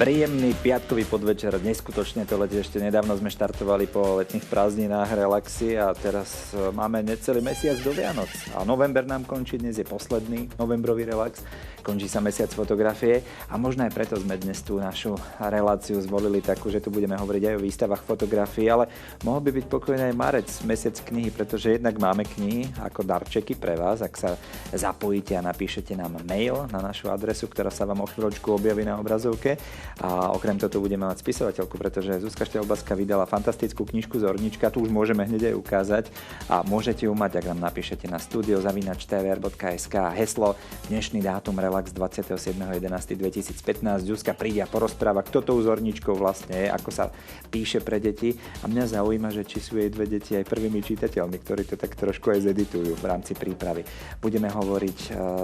Príjemný piatkový podvečer, neskutočne to letí, ešte nedávno sme štartovali po letných prázdninách relaxy a teraz máme necelý mesiac do Vianoc. A november nám končí, dnes je posledný novembrový relax, končí sa mesiac fotografie a možno aj preto sme dnes tú našu reláciu zvolili takú, že tu budeme hovoriť aj o výstavách fotografií, ale mohol by byť pokojne aj marec, mesiac knihy, pretože jednak máme knihy ako darčeky pre vás, ak sa zapojíte a napíšete nám mail na našu adresu, ktorá sa vám o chvíľočku objaví na obrazovke. A okrem toho budeme mať spisovateľku, pretože Zuzka Štelbaská vydala fantastickú knižku Zornička, tu už môžeme hneď aj ukázať a môžete ju mať, ak nám napíšete na studio@tvr.sk heslo dnešný dátum relax 27.11.2015. Zuzka príde a porozpráva, kto tou Zorničkou vlastne je, ako sa píše pre deti a mňa zaujíma, že či sú jej dve deti aj prvými čitateľmi, ktorí to tak trošku aj zeditujú v rámci prípravy. Budeme hovoriť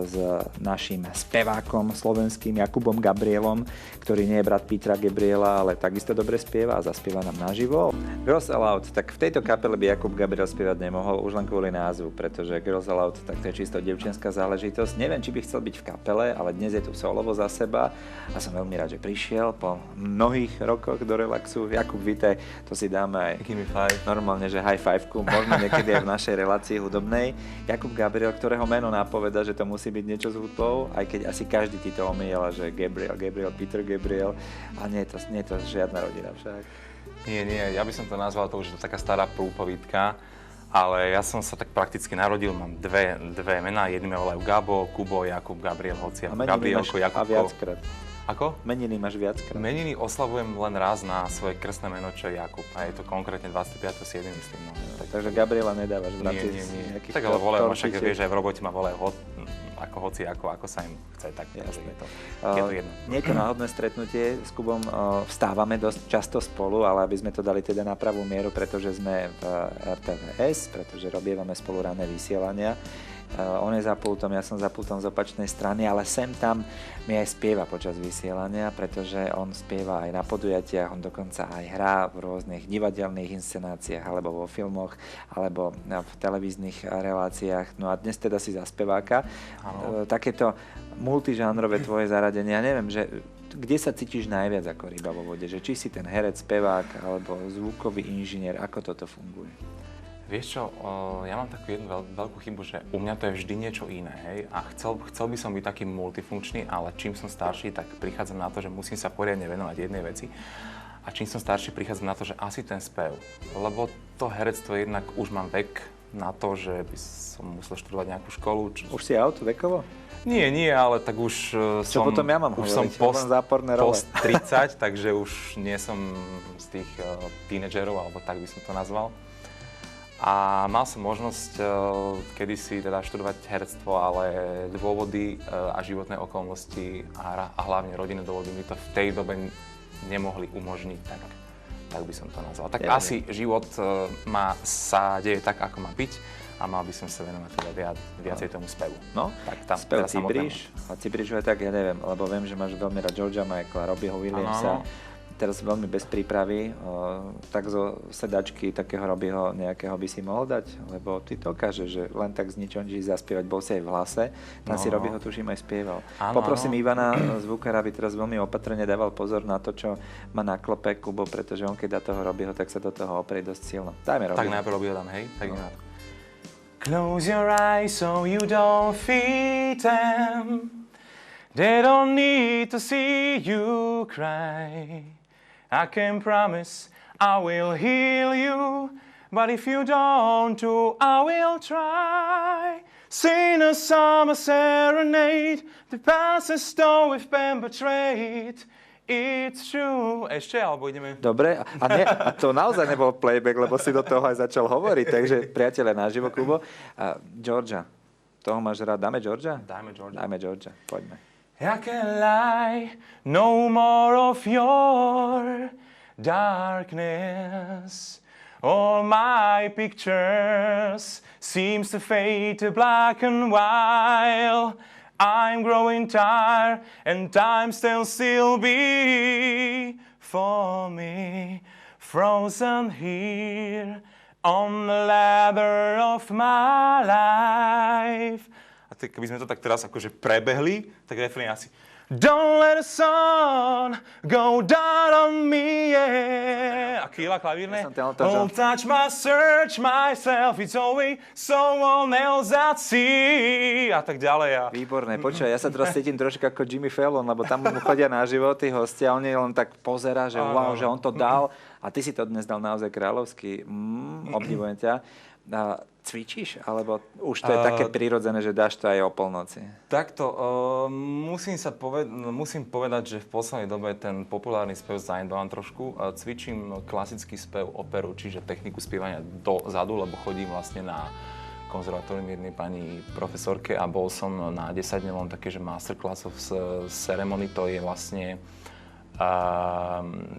s naším spevákom slovenským Jakubom Gabrielom, ktorý nie je brat Petra Gabriela, ale takisto dobre spieva a zaspieva nám naživo. Girls Aloud, tak v tejto kapele by Jakub Gabriel spievať nemohol, už len kvôli názvu, pretože Girls Aloud, tak to je čisto dievčenská záležitosť. Neviem, či by chcel byť v kapele, ale dnes je tu solovo za seba a som veľmi rád, že prišiel po mnohých rokoch do relaxu. Jakub, vítaj, to si dáme aj normálne, že high fiveku, možno niekedy aj v našej relácii hudobnej. Jakub Gabriel, ktorého meno napoveda, že to musí byť niečo s hudbou, aj keď asi každý ti to omýjala, že Gabriel, Peter Gabriel. A nie je to žiadna rodina však. Nie, ja by som to nazval, to už je taká stará prúpovídka, ale ja som sa tak prakticky narodil, mám dve mená, jedným ma volajú Gabo, Kubo, Jakub, Gabriel, Hociak, Gabrielko, Jakubko. A viackrát. Ako? Meniny máš viackrát. Meniny oslavujem len raz na svoje krstné meno, čo je Jakub. A je to konkrétne 25.7. myslím. No. Takže Gabriela nedávaš v rámci nie. Tak ale volajú, však vieš, aj v robote ma volajú ako hoci, ako sa im chce, tak je to jedno. Nie je to náhodné stretnutie, s Kubom vstávame dosť často spolu, ale aby sme to dali teda na pravú mieru, pretože sme v RTVS, pretože robievame spolu ranné vysielania. On je za pultom, ja som za pultom z opačnej strany, ale sem tam mi aj spieva počas vysielania, pretože on spieva aj na podujatiach, on dokonca aj hrá v rôznych divadelných inscenáciách, alebo vo filmoch, alebo v televíznych reláciách. No a dnes teda si za speváka. Takéto multižánrové tvoje zaradenie, ja neviem, že kde sa cítiš najviac ako ryba vo vode? Že či si ten herec, spevák, alebo zvukový inžinier, ako toto funguje? Vieš čo, ja mám takú jednu veľkú chybu, že u mňa to je vždy niečo iné, hej? A chcel by som byť taký multifunkčný, ale čím som starší, tak prichádzam na to, že musím sa poriadne venovať jednej veci. A čím som starší, prichádzam na to, že asi ten spev. Lebo to herectvo jednak už mám vek na to, že by som musel študovať nejakú školu. Už si out vekovo? Nie, ale tak už čo potom ja mám už hovoriť? som post 30, takže už nie som z tých tínedžerov, alebo tak by som to nazval. A mal som možnosť kedysi teda študovať herectvo, ale dôvody a životné okolnosti a hlavne rodinné dôvody mi to v tej dobe nemohli umožniť, tak by som to nazval. Tak asi život sa deje tak, ako má byť a mal by som sa venovať teda viacej tomu spevu. No, tak tam spev Cibríš, a Cibríš je tak, ja neviem, lebo viem, že máš veľmi rád Georgia Michaela, Robbieho Williamsa. Teraz veľmi bez prípravy, tak zo sedačky takého Robbieho nejakého by si mohol dať? Lebo ty to dokážeš, že len tak z ničoho nič zaspievať, bol si aj v hlase, tam si Robbieho tuším aj spieval. Poprosím Ivana, zvukára, aby teraz veľmi opatrne dával pozor na to, čo má na klope Kubo, pretože on keď dá toho Robbieho, tak sa do toho oprie dosť silno. Dajme Robbieho. Tak najprv Robbieho dám, hej? Tak Close your eyes so you don't feel them. They don't need to see you cry. I can promise I will heal you, but if you don't do, I will try. Sing a summer serenade, the past is torn, we've been betrayed. It's true. Ešte, alebo ideme? Dobre, a to naozaj nebol playback, lebo si do toho aj začal hovoriť, takže priateľe naživo, Kubo. Georgia, toho máš rád, dáme Georgia? Dajme Georgia, poďme. I can lie no more of your darkness. All my pictures seems to fade to black and white. I'm growing tired and time still be for me. Frozen here on the ladder of my life. A keby sme to tak teraz akože prebehli, tak refrén asi Don't let the sun go down on me, yeah. A Kýla klavírne. Don't touch my search myself, it's always someone else that see. A tak ďalej. Výborné, počúvaj, ja sa teraz cítim trošku ako Jimmy Fallon, lebo tam mu chodia na život tí hostia, on len tak pozerá, že wow, že on to dal a ty si to dnes dal naozaj kráľovsky. Obdivujem ťa. Cvičíš? Alebo už to je také prirodzené, že dáš to aj o polnoci? Takto, musím povedať, že v poslednej dobe ten populárny spev zanedbávam trošku. Cvičím klasický spev, operu, čiže techniku spievania dozadu, lebo chodím vlastne na konzervatórium jednej pani profesorke a bol som na 10-dňovom také, že masterclass of ceremony, to je vlastne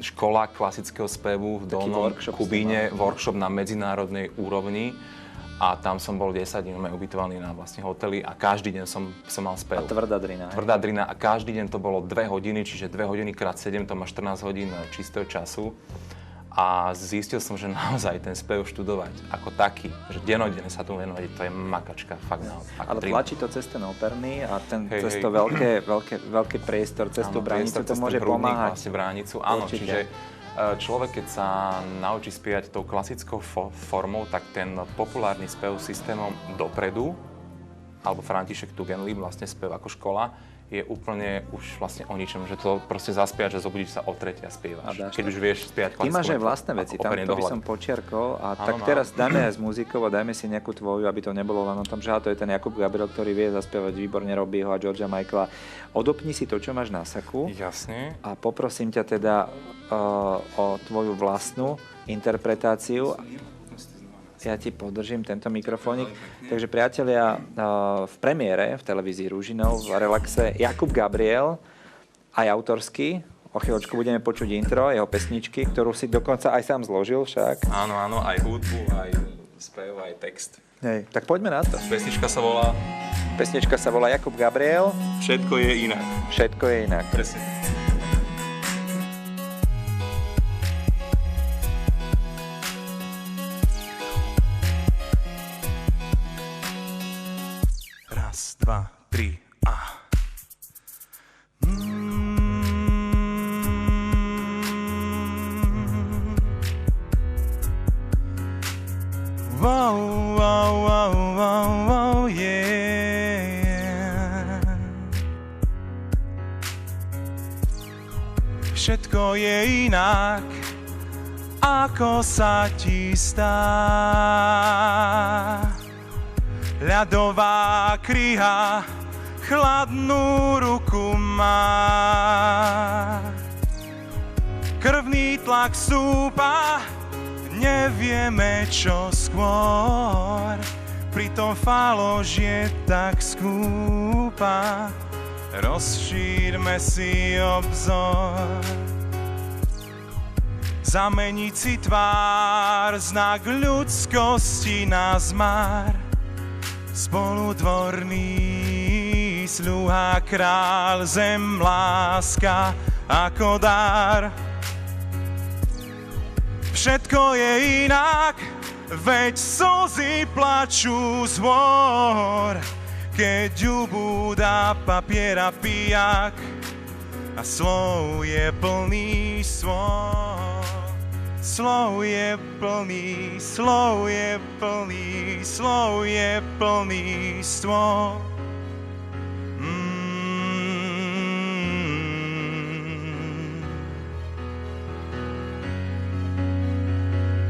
škola klasického spevu v Dolnom Kubíne, workshop na medzinárodnej úrovni. A tam som bol 10 dní ubytovaný na vlastne hoteli a každý deň som mal spev. A tvrdá drina. Tvrdá drina a každý deň to bolo 2 hodiny, čiže 2 hodiny krát 7, to má 14 hodín čistého času. A zistil som, že naozaj ten spev študovať ako taký, že denodenne sa tomu venovať, to je makačka, fakt naozaj. Ale tlačí to cez ten operný a cez to veľký priestor, cez tú bránicu to môže pomáhať. Vlastne bránicu, áno, čiže človek, keď sa naučí spievať tou klasickou formou, tak ten populárny spev systémom dopredu, alebo František Tugendlí, vlastne spev ako škola, je úplne už vlastne o ničom, že to proste zaspievať, že zobudíš sa o 3 a spievaš. Keď už vieš spievať klasickú. Ty máš aj vlastné veci, tam to by som počiarkol. A tak teraz dáme aj s muzikou a dajme si nejakú tvoju, aby to nebolo len o tom, že to je ten Jakub Gabriel, ktorý vie zaspievať výborne Robbieho a Georgea Michaela. Odopni si to, čo máš na saku. Jasne. A poprosím ťa teda o tvoju vlastnú interpretáciu. Ja ti podržím tento mikrofónik. Takže priatelia, v premiére v televízii Ružinov v Relaxe Jakub Gabriel, aj autorský. O chvíľočku budeme počuť intro, jeho pesničky, ktorú si dokonca aj sám zložil však. Áno, aj hudbu, aj spev, aj text. Hej, tak poďme na to. Pesnička sa volá Jakub Gabriel. Všetko je inak. Všetko je inak. Presne. Raz, dva, tri a... Wow, wow, wow, wow, wow, yeah. Všetko je inak, ako sa ti stá. Ľadová kryha chladnú ruku má. Krvný tlak stúpa, nevieme čo skôr. Pritom falož je tak skúpa, rozšírme si obzor. Zameniť si tvár, znak ľudskosti na zmar. Spoludvorný sluha, král, zem, láska ako dar. Všetko je inak, veď slzy plačú z hôr, keď ubúda papiera pijak a slov je plný svoj. Slov je plný, slov je plný, slov je plný stôl.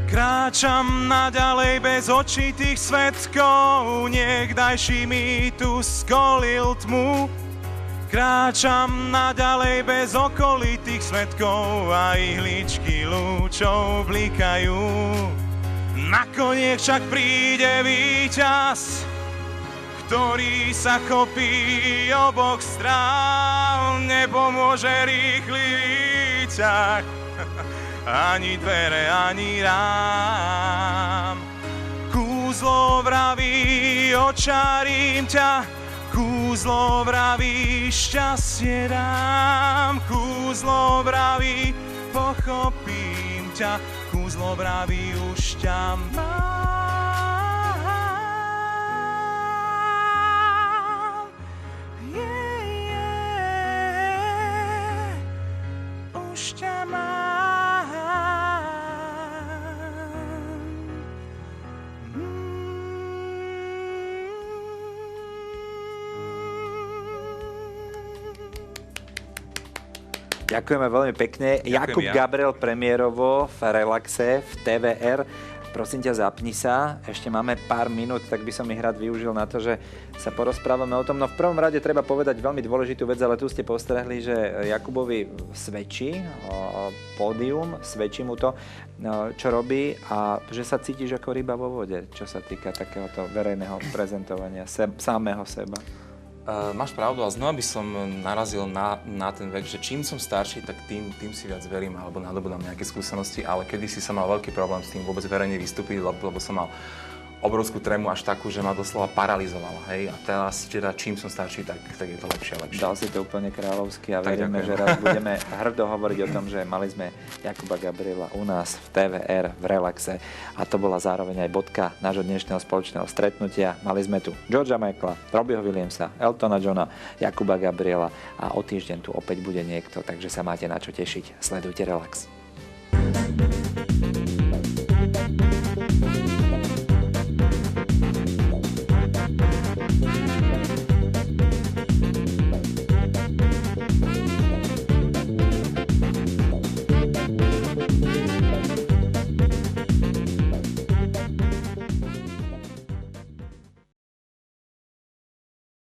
Kráčam naďalej bez očitých svedkov, niekdajší mýtus skolil tmu. Kráčam naďalej bez okolitých svedkov a ihličky lúčov blikajú. Nakoniec však príde víťaz, ktorý sa chopí oboch strán. Nepomôže rýchly výťah, ani dvere, ani rám. Kúzlo vraví, očarím ťa, kúzlo vraví, šťastie dám. Kúzlo vraví, pochopím ťa, kúzlo vraví, už ťa mám. Yeah, yeah. už ťa mám. Ďakujeme veľmi pekne. Jakub Gabriel premiérovo v Relaxe v TVR. Prosím ťa, zapni sa. Ešte máme pár minút, tak by som ich rád využil na to, že sa porozprávame o tom. No v prvom rade treba povedať veľmi dôležitú vec, ale tu ste postrehli, že Jakubovi svedčí pódium, svedčí mu to, čo robí a že sa cítiš ako ryba vo vode, čo sa týka takéhoto verejného prezentovania samého seba. Máš pravdu a znova by som narazil na ten vek, že čím som starší, tak tým si viac verím alebo nadobudám nejaké skúsenosti, ale kedysi som mal veľký problém s tým vôbec verejne vystúpiť, lebo som mal obrovskú trému až takú, že ma doslova paralizovala, hej. A teraz, teda, čím som starší, tak je to lepšie a lepšie. Dal si to úplne kráľovsky a veríme, že raz budeme hrdo hovoriť o tom, že mali sme Jakuba Gabriela u nás v TVR v Relaxe a to bola zároveň aj bodka nášho dnešného spoločného stretnutia. Mali sme tu Georgea Michaela, Robbieho Williamsa, Eltona Johna, Jakuba Gabriela a o týždeň tu opäť bude niekto, takže sa máte na čo tešiť. Sledujte Relax.